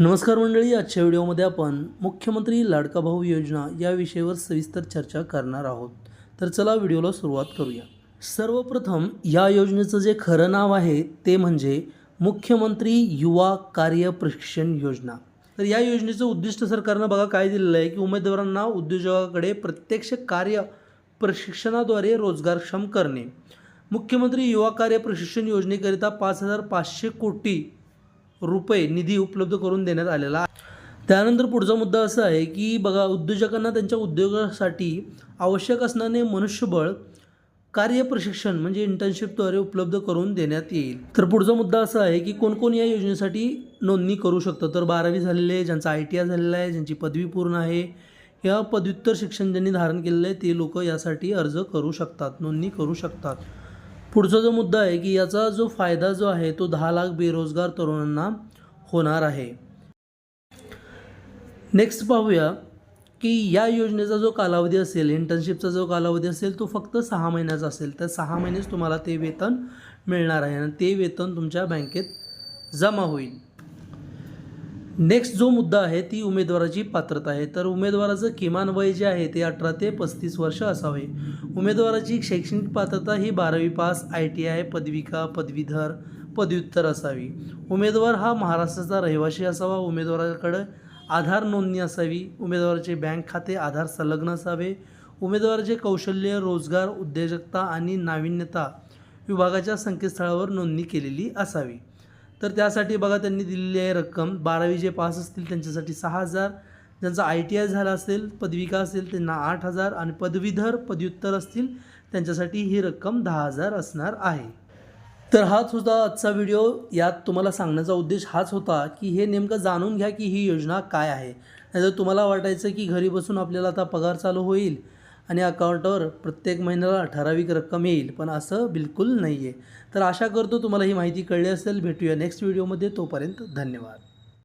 नमस्कार मंडळी, आजच्या व्हिडिओमध्ये आपण मुख्यमंत्री लाडका भाऊ योजना या विषयावर सविस्तर चर्चा करणार आहोत। तर चला व्हिडिओला सुरुवात करूया। सर्वप्रथम या योजनेचं जे खरं नाव आहे ते म्हणजे मुख्यमंत्री युवा कार्य प्रशिक्षण योजना। तर या योजनेचं उद्दिष्ट सरकारनं बघा काय दिलेलं आहे की उमेदवारांना उद्योजकाकडे प्रत्यक्ष कार्य प्रशिक्षणाद्वारे रोजगारक्षम करणे। मुख्यमंत्री युवा कार्य प्रशिक्षण योजनेकरिता 5,500 कोटी रुपये निधी उपलब्ध करून देण्यात आलेला आहे। त्यानंतर पुढचा मुद्दा असा आहे की बघा उद्योजकांना त्यांच्या उद्योगासाठी आवश्यक असणारे मनुष्यबळ कार्य प्रशिक्षण म्हणजे इंटर्नशिपद्वारे उपलब्ध करून देण्यात येईल। तर पुढचा मुद्दा असा आहे की कोण कोण या योजनेसाठी नोंदणी करू शकतं। तर 12वी झालेले, ज्यांचा ITI झालेला आहे, ज्यांची पदवी पूर्ण आहे, या पदव्युत्तर शिक्षण ज्यांनी धारण केलेलं आहे ते लोक यासाठी अर्ज करू शकतात, नोंदणी करू शकतात। पुढचा जो मुद्दा आहे की याचा जो फायदा जो आहे तो 10 लाख बेरोजगार तरुणांना होणार आहे। नेक्स्ट पाहूया की या योजनेचा जो कालावधी असेल, इंटर्नशिपचा जो कालावधी असेल तो फक्त 6 महिन्याचा असेल। तर 6 महिनेच तुम्हाला ते वेतन मिळणार आहे आणि ते वेतन तुमच्या बँकेत जमा होईल। नेक्स्ट जो मुद्दा आहे ती उमेदवाराची पात्रता आहे। तर उमेदवाराचं किमान वय जे आहे ते 18 ते 35 वर्ष असावे। उमेदवाराची शैक्षणिक पात्रता ही 12वी पास, ITI, पदविका, पदवीधर, पदव्युत्तर असावी। उमेदवार हा महाराष्ट्राचा रहिवासी असावा। उमेदवाराकडे आधार नोंदणी असावी। उमेदवाराचे बँक खाते आधार संलग्न असावे। उमेदवाराचे कौशल्य, रोजगार, उद्योजकता आणि नाविन्यता विभागाच्या संकेतस्थळावर नोंदणी केलेली असावी। तर त्यासाठी बघा त्यांनी दिलेली आहे रक्कम 12वी जे पास असतील त्यांच्यासाठी 6,000, ज्यांचा ITI झाला असेल, पदविका असेल त्यांना 8,000 आणि पदवीधर, पदव्युत्तर असतील त्यांच्यासाठी ही रक्कम 10,000 असणार आहे। तर हाच होता आजचा व्हिडिओ। यात तुम्हाला सांगण्याचा उद्देश हाच होता की हे नेमकं जाणून घ्या की ही योजना काय आहे। नाहीतर तुम्हाला वाटायचं की घरी बसून आपल्याला आता पगार चालू होईल आणि अकाउंटवर प्रत्येक महिन्याला ठराविक रक्कम येईल, पण असं बिलकुल नाही आहे। तर आशा करतो तुम्हाला ही माहिती कळली असेल। भेटूया नेक्स्ट व्हिडिओमध्ये, तोपर्यंत धन्यवाद।